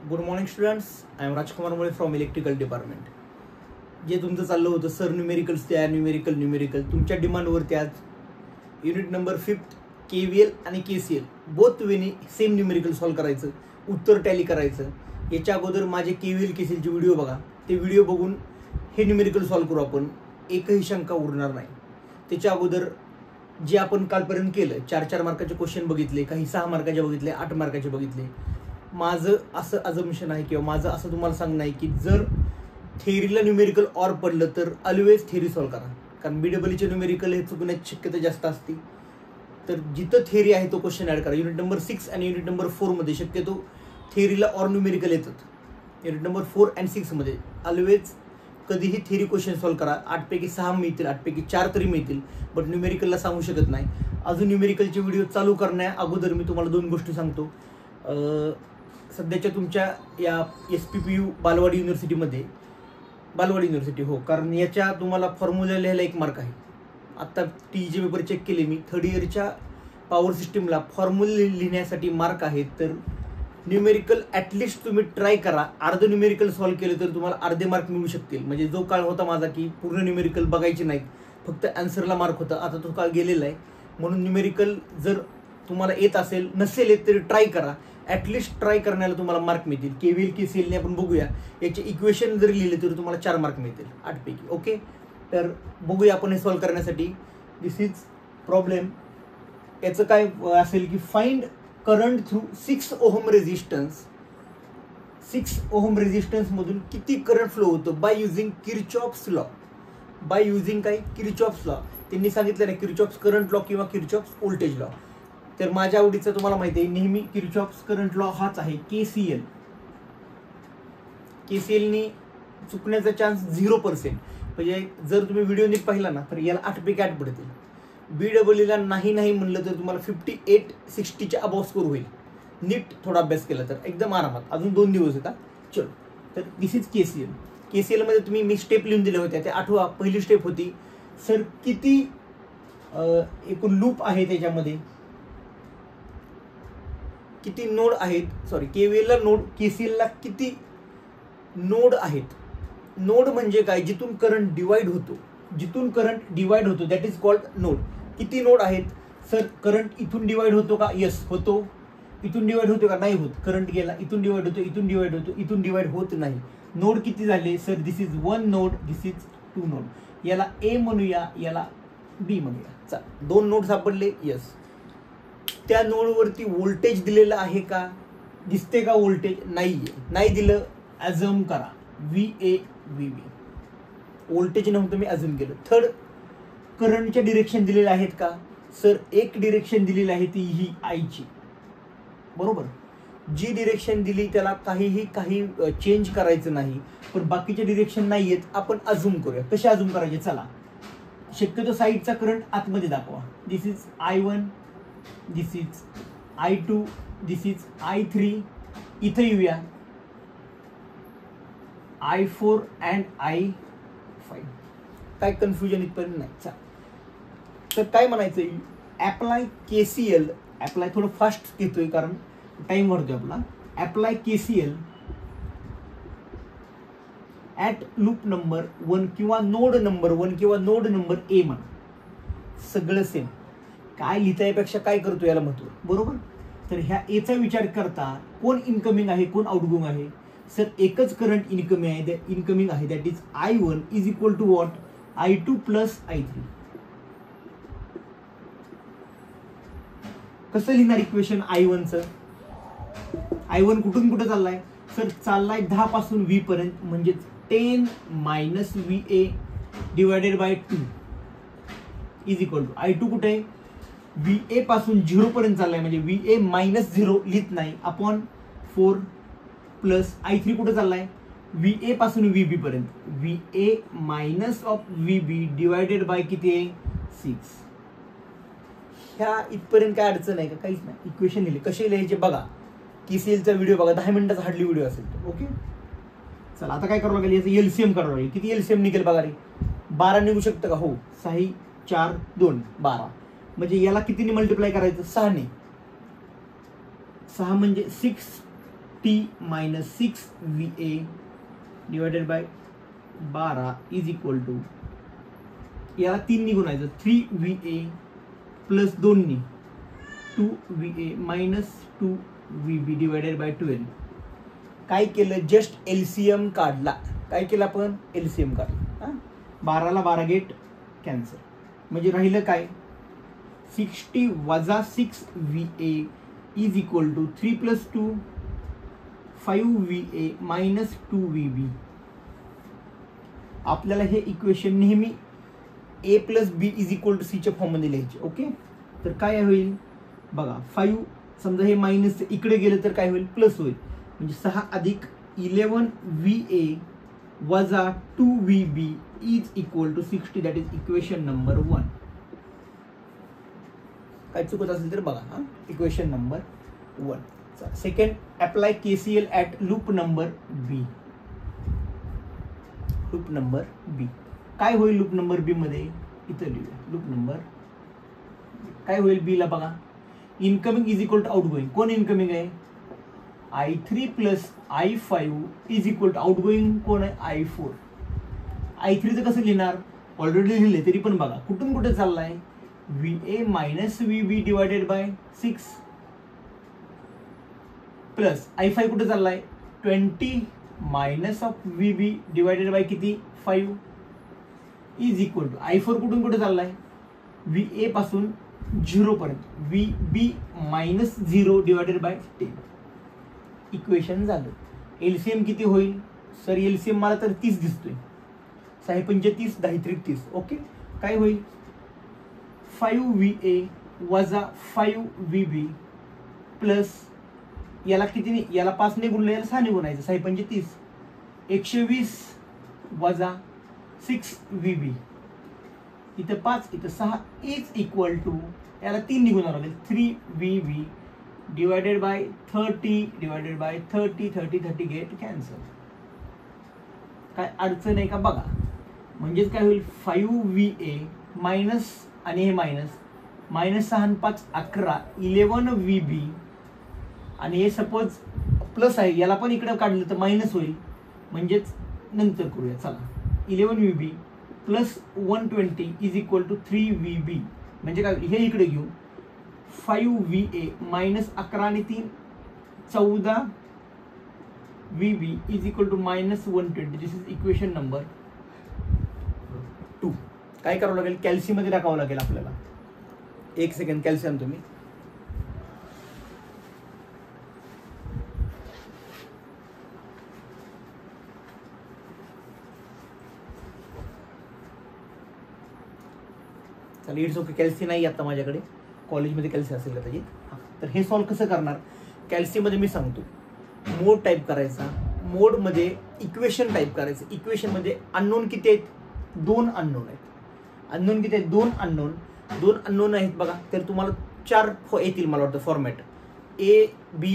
Good morning students, I am Rajkumar Mule from electrical department. जे तुमचं चाललं होतं सर न्यूमेरिकल्स द्या, न्यूमेरिकल तुमच्या डिमांडवरती आज युनिट नंबर 5 KVL आणि KCL बोथ वेनी सेम न्यूमेरिकल सॉल्व करायचं, उत्तर टॅली करायचं. याच्या अगोदर माझे KVL KCLचे व्हिडिओ बघा, ते व्हिडिओ बघून हे न्यूमेरिकल सॉल्व करू आपण, एकही शंका उरणार नाही. त्याच्या अगोदर जे आपण कालपर्यंत केलं 4-4 मार्काचे क्वेश्चन बघितले, काही 6 मार्काचे बघितले, 8 मार्काचे बघितले. माझं असं अजम्पशन आहे किंवा माझं असं तुम्हाला सांगणं आहे की जर थेअरीला न्यूमेरिकल ऑर पडलं तर ऑलवेज थेअरी सॉल्व करा, कारण BEEचे न्यूमेरिकल हे चुकण्याची शक्यता जास्त असते. तर जिथं थेअरी आहे तो क्वेश्चन ॲड करा. युनिट नंबर 6 आणि युनिट नंबर 4 मध्ये शक्यतो थेअरीला ऑर न्यूमेरिकल येतात. युनिट नंबर 4 आणि 6 मध्ये ऑलवेज कधीही थेअरी क्वेश्चन सॉल्व करा. 8 पैकी 6 मिळतील, 8 पैकी 4 तरी मिळतील, बट न्यूमेरिकलला सांगू शकत नाही. अजून न्यूमेरिकलचे व्हिडिओ चालू करण्या अगोदर मी तुम्हाला 2 गोष्टी सांगतो. सध्याच्या तुमच्या या SPPU बालवाडी युनिव्हर्सिटी हो, कारण याच्या तुम्हाला फॉर्म्युला लिहायला 1 मार्क आहे. आत्ता TEचे पेपर चेक केले मी, 3rd इयरच्या पॉवर सिस्टीमला फॉर्म्युला लिहिण्यासाठी मार्क आहेत. तर न्यूमेरिकल ॲटलिस्ट तुम्ही ट्राय करा. अर्ध न्यूमेरिकल सॉल्व केलं तर तुम्हाला अर्धे मार्क मिळू शकतील. म्हणजे जो काळ होता माझा की पूर्ण न्यूमेरिकल बघायचे नाहीत, फक्त आन्सरला मार्क होता, आता तो काळ गेलेला आहे. म्हणून न्यूमेरिकल जर तुम्हाला येत असेल, नसेल येत तरी ट्राय करा. ॲटलिस्ट ट्राय करण्याला तुम्हाला मार्क मिळतील. KVL KCLने आपण बघूया, याचे इक्वेशन जरी लिहिले तरी तुम्हाला 4 मार्क मिळतील 8 पैकी. ओके, तर बघूया आपण हे सॉल्व करण्यासाठी. This is problem. याचं काय असेल की find current through 6 ohm resistance. 6 ohm resistance मधून किती करंट फ्लो होतो by using Kirchhoff's law. By using काय? Kirchhoff's law. त्यांनी सांगितलं ना किर्चॉफ्स करंट लॉ किंवा किर्चॉफ्स व्होल्टेज लॉ. तर माझ्या आवडीचं तुम्हाला माहिती आहे नेहमी किर्चॉफ्स करंट लॉ हाच आहे. KCLनी चुकण्याचा चान्स 0%. म्हणजे जर तुम्ही व्हिडिओ नीट पाहिला ना तर याला 8 पैकी 8 पडतील. BEEला नाही म्हणलं तर तुम्हाला 58-60च्या अबाव स्कोर होईल. नीट थोडा अभ्यास केला तर एकदम आरामात. अजून 2 दिवस येतात. चलो, तर दिस इज KCL मध्ये तुम्ही मी स्टेप लिहून दिल्या होत्या. ते आठवा. पहिली स्टेप होती सर किती एकूण लूप आहे, त्याच्यामध्ये किती नोड आहेत. सॉरी, KVLला नोड, KCLला किती नोड आहेत. नोड म्हणजे काय? जिथून करंट डिवाइड होतो, दॅट इज कॉल्ड नोड. किती नोड आहेत सर? करंट इथून डिवाइड होतो का? यस होतो. इथून डिवाइड होतो का? नाही होत. करंट गेला, इथून डिवाइड होतो, इथून डिवाइड होत नाही. नोड किती झाले sir? This is 1 node, this is 2 node. याला A म्हणूया, याला B म्हणूया. 2 नोड सापडले. यस. त्या नोडवरती व्होल्टेज दिलेलं आहे का? दिसते का व्होल्टेज? नाहीये. नाही दिलं, अझ्युम करा VA VB. व्होल्टेज नव्हतं, मी अझ्युम केलं. 3rd, करंटच्या डिरेक्शन दिलेले आहेत का? सर एक डिरेक्शन दिलेली आहे, ती ही आयची. बरोबर. जी डिरेक्शन दिली त्याला काही चेंज करायचं नाही, पण बाकीचे डिरेक्शन नाहीयेत. आपण अझ्युम करूया. कसे अझ्युम करायचे? चला, शक्यतो साईडचा करंट आतमध्ये दाखवा. This is I1, this is I2, this is I3. इथं येऊया I4 अँड I5. काय कन्फ्युजन इथपर्यंत नाही. तर काय म्हणायचं? Apply KCL. अप्लाय थोडं फास्ट घेतोय कारण टाइम वाढतोय आपला. Apply KCL at loop number 1 किंवा नोड नंबर 1 किंवा नोड नंबर A म्हणा. सगळं सेम. काय लिहिता यापेक्षा काय करतो याला महत्व. बरोबर. तर ह्या Aचा विचार करता कोण इनकमिंग आहे, कोण आउटगोइंग आहे? सर एकच करंट इनकमिंग आहे, that is I1 is equal to what? I2 plus I3. कसं लिहिणार इक्वेशन I1चं? I1 कुठून कुठे चाललाय सर? चाललाय 10 पासून V पर्यंत, म्हणजे 10 minus VA divided by 2 is equal to I2 कुठे आहे? VA पासून 0 पर्यंत चाललाय, म्हणजे VA मायनस 0 लिहित नाही, अपॉन 4 प्लस I3 कुठे चाललाय? VA पासून VB पर्यंत, VA minus of VB divided by किती आहे? 6. ह्या इथपर्यंत काय अडचण आहे का? काहीच नाही. इक्वेशन लिहिले. कसे लिहायचे बघा. KCLचा व्हिडिओ बघा, 10 मिनिटाचा हार्डली व्हिडिओ असेल. ओके, चला आता काय करावं लागेल? याचं LCM करावं लागेल. किती LCM निघेल बघा रे? 12 निघू शकतं का? हो. 6 4 2 12. म्हणजे याला कितीने मल्टिप्लाय करायचं? 6 ने. 6 म्हणजे 6 टी minus 6VA divided by 12 is equal to, याला 3 नी गुणायचं, 3VA प्लस 2 नी 2VA minus 2VB divided by 12. काय केलं, जस्ट LCM काढला. काय केलं आपण, LCM काढला. 12 ला 12 गेट कॅन्सल, म्हणजे राहिलं काय, 60 वजा 6VA is equal to 3 plus 2 5VA minus 2VB. आपल्याला हे इक्वेशन नेहमी A plus B is equal to C च्या फॉर्ममध्ये लिहायचे. ओके, तर काय होईल बघा, 5 समजा हे मायनस इकडे गेलं तर काय होईल, प्लस होईल. म्हणजे 6 अधिक 11VA वजा 2VB is equal to 60. That is equation number 1. काय चुकत असेल तर बघा. Equation number 1. Second, apply KCL at loop number B. Loop number B काय होईल, लूप नंबर B मध्ये इथं लिहूया. लूप नंबर काय होईल B ला बघा, incoming is equal to outgoing. कोण इनकमिंग आहे, I3 plus I5 is equal to outgoing कोण आहे, I4. I3 चं कसं लिहिणार, ऑलरेडी लिहिले तरी पण बघा कुठून कुठे चाललाय, VA minus VB divided by 6 plus I5 कुठे चाललाय, 20 minus of VB divided by किती, 5 इज इक्वल टू I4 कुठून कुठे चाललाय, VA पासून 0 पर्यंत, VB minus 0 divided by 10. Equation झालं. LCM किती होईल, सर LCM मला तर 30 दिसतोय, 6 पंचे 30, 10 त्रिक 30. ओके, काय होईल, 5VA वजा 5VB प्लस याला किती, याला 5 ने गुणलं, याला 6 ने गुणायचं, 6 पंचे 30, 120 वजा 6VB, इथं 5 इथं 6 इज इक्वल टू, याला 3 ने गुणावं लागेल, 3VB divided by 30 divided by 30, 30 get cancel. काय अडचण आहे का बघा, म्हणजेच काय होईल, 5VA मायनस आणि हे मायनस, मायनस 6 आणि 5 11, 11VB आणि हे सपोज प्लस आहे, याला पण इकडे काढलं तर मायनस होईल, म्हणजेच नंतर करूया. चला, 11VB plus 120 is equal to 3VB, म्हणजे काय, हे इकडे घेऊ, 5VA मायनस 11 आणि 3 14VB is equal to minus 120. This is equation number 2. काय करावं लागेल, कॅल्शियम मध्ये टाकावं लागेल आपल्याला. एक सेकंड, कॅल्शियम तुम्ही चला, इट्स ओके. कॅल्शियम नाही आता माझ्याकडे, कॉलेजमध्ये कॅल्शियम असेल का त्याची. तर हे सॉल्व कसं करणार, कॅल्शियममध्ये मी सांगतो, मोड टाईप करायचा, मोडमध्ये इक्वेशन टाईप करायचं. इक्वेशनमध्ये अननोन किती आहेत, 2 अननोन आहेत. अननोन किती आहेत, 2 अननोन. 2 अननोन आहेत बघा, तर तुम्हाला 4 येतील मला वाटतं format. AB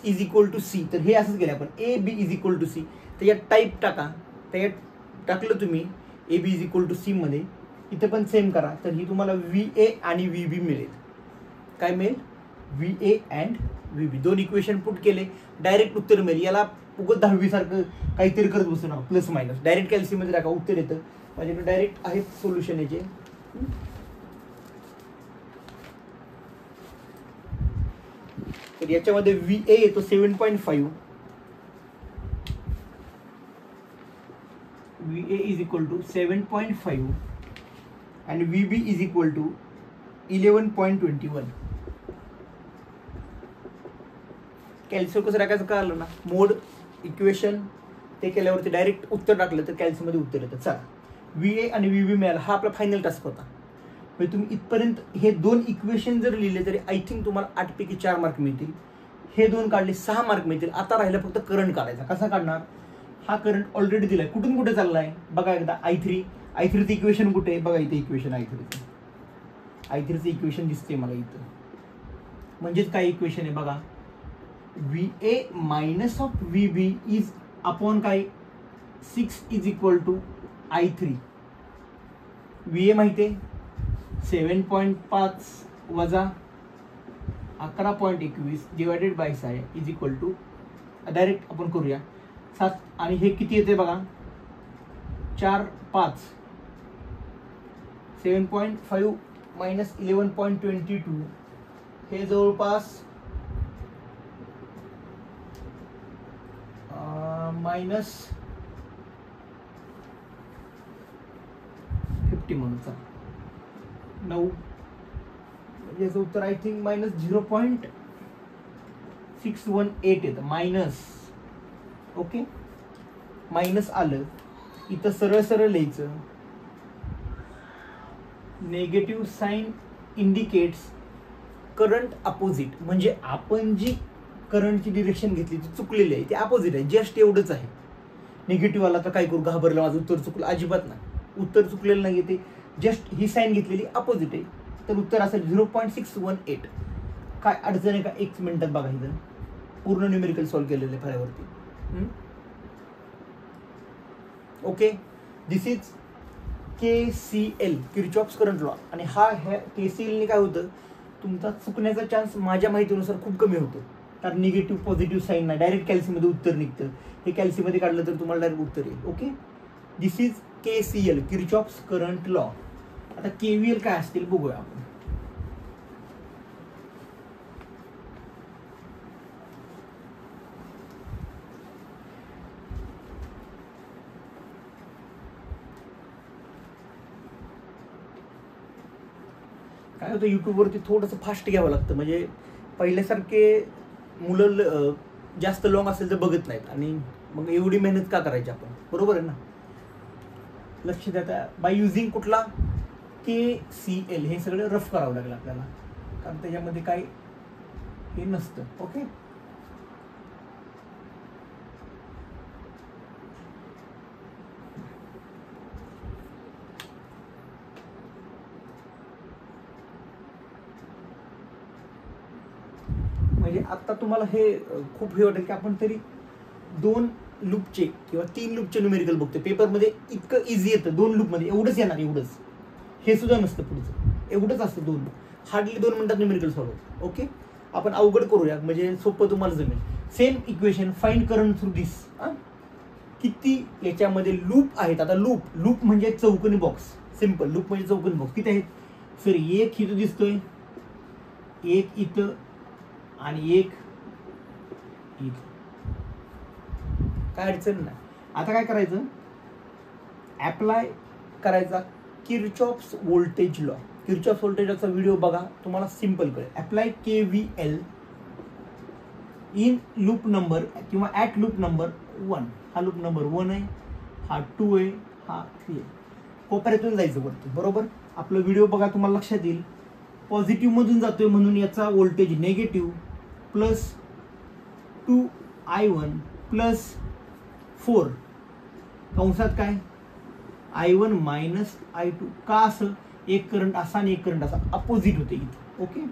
is equal to C, तर हे असंच गेलं आपण, AB is equal to C. त्याच्यात टाईप टाका, त्याच्यात टाकलं तुम्ही AB is equal to C मध्ये, इथे पण सेम करा, तर ही तुम्हाला VA आणि VB मिळेल. काय मिळेल, VA and VB. 2 equation put केले, डायरेक्ट उत्तर मिळेल. याला उगत 10वी सारखं काहीतरी करत बसू नका, प्लस मायनस, डायरेक्ट कॅल्शियम मध्ये टाका, उत्तर येतं. माझ्याकडे डायरेक्ट आहेत सोल्युशन याचे. तर याच्यामध्ये VA येतो 7.5, VA is equal to 7.5 and VB is equal to 11.21. Calcium कसं टाकायचं कळलं ना, मोड इक्वेशन ते केल्यावरती डायरेक्ट उत्तर टाकलं तर कॅल्शियम मध्ये उत्तर येतं. चला, VA आणि VB मिळाला, हा आपला फायनल टास्क होता. म्हणजे तुम्ही इथपर्यंत हे 2 इक्वेशन जर लिहिले तरी आय थिंक तुम्हाला 8 पैकी 4 मार्क मिळतील. हे 2 काढले 6 मार्क मिळतील. आता राहिला फक्त करंट काढायचा. कसा काढणार, हा करंट ऑलरेडी दिलाय, कुठून कुठे चाललाय बघा एकदा. I3चं इक्वेशन कुठे आहे बघा, इथे इक्वेशन I3चं इक्वेशन दिसते मला इथं. म्हणजेच काय इक्वेशन आहे बघा, VA minus of VB is upon काय 6 is equal to I3. VA माहिती आहे 7.5 वजा 11.21 divided by 6 is equal to direct आपण करूया 7 आणि हे किती येते बघा 4 5 7.5 मायनस 11.22 हे जवळपास मायनस 50 म्हणून 9 याचं उत्तर आय थिंक मायनस 0.618 येतं मायनस. ओके मायनस आलं इथं सरळ सरळ लिहायचं negative sign indicates current opposite म्हणजे आपण जी करंटची डिरेक्शन घेतली ती चुकलेली आहे ती अपोजिट आहे जस्ट एवढंच आहे. निगेटिव्ह आला तर काय करू घाबरलं माझं उत्तर चुकलं अजिबात नाही उत्तर चुकलेलं नाही ते जस्ट ही साईन घेतलेली अपोजिट आहे तर उत्तर असेल 0.618. काय अडचण आहे का 1 मिनिटात बघा इथं पूर्ण न्यूमेरिकल सॉल्व्ह केलेलं आहे फळ्यावरती. Okay this is KCL Kirchhoff's current law आणि हा KCL काय होतं तुमचा चुकण्याचा चान्स माझ्या माहितीनुसार खूप कमी होतो कारण निगेटिव्ह पॉझिटिव्ह साईन नाही डायरेक्ट कॅल्सीमध्ये उत्तर निघतं हे कॅल्सीमध्ये काढलं तर तुम्हाला डायरेक्ट उत्तर येईल. Okay this is KCL Kirchhoff's current law. आता KVL काय असतील बघूया आपण. काय होतं युट्यूबवरती थोडंसं फास्ट घ्यावं लागतं म्हणजे पहिल्यासारखे मुलं जास्त लॉंग असेल तर बघत नाहीत आणि मग एवढी मेहनत का करायची आपण बरोबर आहे ना. लक्ष द्या बाय युझिंग कुठला KCL हे सगळं रफ करावं लागेल आपल्याला कारण त्याच्यामध्ये काही हे नसतं. ओके म्हणजे आता तुम्हाला हे खूप हे वाटेल की आपण तरी 2 लूपचे किंवा 3 लूपचे न्यूमेरिकल बघतो पेपरमध्ये इतकं इझी येतं 2 लूपमध्ये एवढंच येणार एवढंच हे सुद्धा नसतं पुढचं एवढंच असतं 2 हार्डली 2 मिनिटात न्यूमेरिकल सॉल्व्ह होतं. ओके आपण अवघड करूया म्हणजे सोपं तुम्हाला जमेल. Same equation find current through this किती याच्यामध्ये लूप आहेत. आता लूप म्हणजे चौकोनी बॉक्स सिंपल लूप म्हणजे चौकोनी बॉक्स किती आहेत सर एक इथं दिसतोय एक इथं आणि एक इथं काय अडचण नाही. आता काय करायचं ॲप्लाय करायचा Kirchhoff's voltage law. Kirchhoff's voltage लॉचा व्हिडिओ बघा तुम्हाला सिंपल कळेल. Apply KVL in loop number किंवा ॲट लूप नंबर 1 हा लूप नंबर 1 आहे हा 2 आहे हा 3 आहे. कोपऱ्यातून जायचं वरती बरोबर. आपला व्हिडिओ बघा तुम्हाला लक्षात येईल पॉझिटिव्ह मधून जातोय म्हणून याचा voltage negative plus 2I1 plus 4 कंसात काय I1 मायनस I2 का असं एक करंट असा आणि एक करंट असा अपोजिट होते इथे. Okay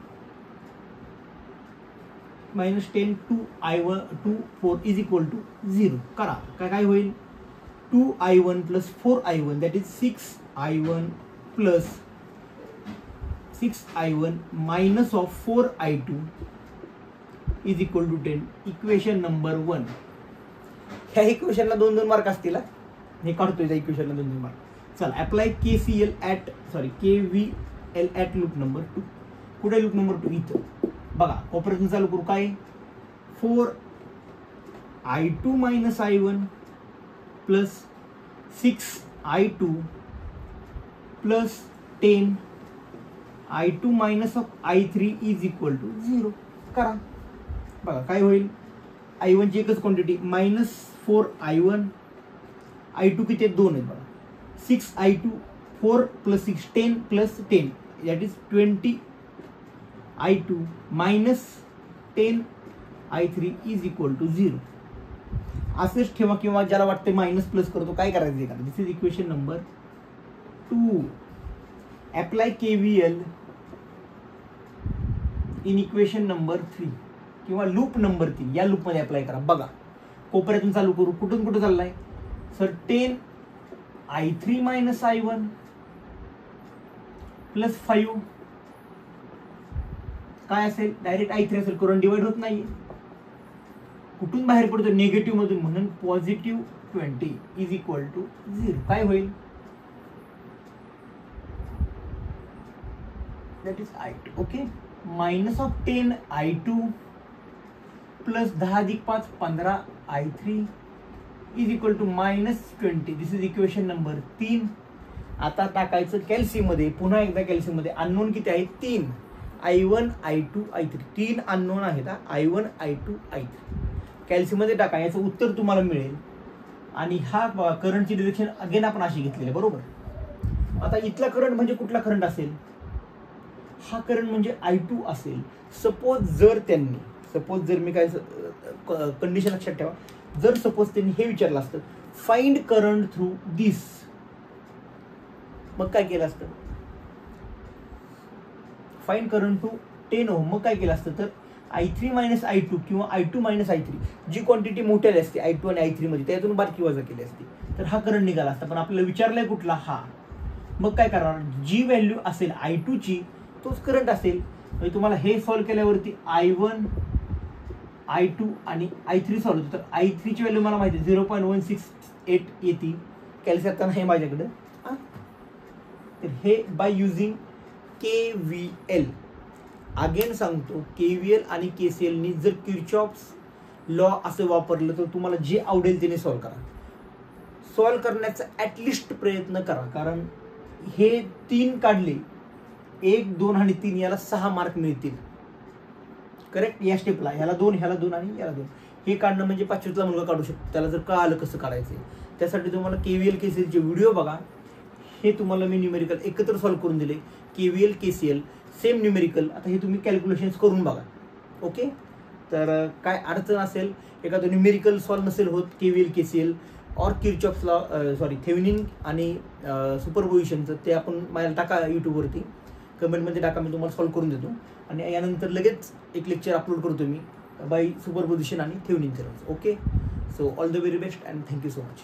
minus 10 2I1 2 4 is equal to 0 करा काय होईल 2I1 plus 4I1 that is 6I1 plus 6I1 minus of 4I2 is equal to 10. Equation number 1. ह्या इक्वेशनला 2-2 मार्क असतील हे काढतोय त्या इक्वेशनला 2-2 मार्क. चला apply KVL at loop number 2. कुठे लूप नंबर 2 इथं बघा ऑपरेशन चालू करू काय 4I2 minus I1 plus 6I2 plus 10I2 minus of I3 is equal to 0 करा बघा काय होईल I1 ची एकच क्वांटिटी मायनस 4I1 I2 किती 2 आहेत बघा 6I2 4 plus 6 10 plus 10 that is 20I2 minus 10I3 is equal to 0. असेच ठेवा किंवा ज्याला वाटते मायनस प्लस करतो काय करायचं का this is equation number 2. Apply KVL in equation number 3 किंवा लूप नंबर 3 या लूपमध्ये अप्लाय करा. बघा कोपऱ्यातून चालू करू कुठून कुठे चाललाय sir 10I3 minus I1 plus 5 काय असेल डायरेक्ट I3 असेल करून डिवाइड होत नाही कुठून बाहेर पडतो? निगेटिव्ह मधून, म्हणून पॉझिटिव्ह 20 इज इक्वल टू 0. काय होईल? That is I2. Okay, minus of 10 I2 plus 10 अधिक 5 15 I3 is equal to -20. This is equation number 3. आता टाकायचं कॅल्शियम मध्ये, पुन्हा एकदा कॅल्शियम मध्ये. अननोन किती आहेत? 3. I1 I2 I3. 3 अननोन आहेत. I1 I2 I3 कॅल्शियम मध्ये टाका, याचं उत्तर तुम्हाला मिळेल. आणि हा करंटची डिरेक्शन अगेन आपण अशी घेतलेली आहे, बरोबर. आता इथला करंट म्हणजे कुठला करंट असेल? हा करंट म्हणजे I2 असेल. सपोज जर मी काय कंडिशन लक्षात ठेवा, जर सपोज त्यांनी हे विचारलं असतं, फाइंड करंट थ्रू दिस, मग काय केलं असतं? फाइंड करंट टू 10 ओहम, मग काय केलं असतं? तर I3 मायनस I2 किंवा I2 मायनस I3, जी क्वांटिटी मोठी असते I2 आणि I3 मध्ये, त्यातून बारकी वजा केली असते, तर हा करंट निघाला असता. पण आपल्याला विचारलंय कुठला? हा. मग काय करणार? जी व्हॅल्यू असेल I2 ची, तोच करंट असेल. म्हणजे तुम्हाला हे सॉल्व्ह केल्यावरती I1 I2 आणि I3 सॉल्व्ह होतं. तर I3 ची व्हॅल्यू मला माहिती आहे 0.168 येते. कॅल्क्युलेटर नाही माझ्याकडे. तर हे बाय युझिंग KVL. अगेन सांगतो, KVL आणि KCL नी जर किर्चॉफ्स लॉ असं वापरलं तर तुम्हाला जे आवडेल त्याने सॉल्व्ह करा. सॉल्व्ह करण्याचा ॲटलिस्ट प्रयत्न करा, कारण हे 3 काढले, 1, 2 आणि 3, याला 6 मार्क मिळतील. करेक्ट? या स्टेपला ह्याला 2, ह्याला 2 आणि याला 2. हे काढणं म्हणजे 5वीतला मुलगा काढू शकतो, त्याला जर कळालं कसं काढायचं. त्यासाठी तुम्हाला KVL KCL चे व्हिडिओ बघा. हे तुम्हाला मी न्यूमेरिकल एकत्र सॉल्व्ह करून दिले. KVL KCL same numerical. आता हे तुम्ही कॅल्क्युलेशन्स करून बघा. ओके, तर काय अडचण असेल, एखादं न्यूमेरिकल सॉल्व्ह नसेल होत KVL KCL और किर्चॉफ्स लॉ, थेवेनिन आणि सुपरपोजिशनचं, ते आपण मला टाका यूट्यूबवरती, कमेंटमध्ये टाका, मी तुम्हाला सॉल्व्ह करून देतो. आणि यानंतर लगेच एक लेक्चर अपलोड करतो मी बाय सुपरपोजिशन आणि Thevenin theorems. Okay, so all the very best and thank you so much.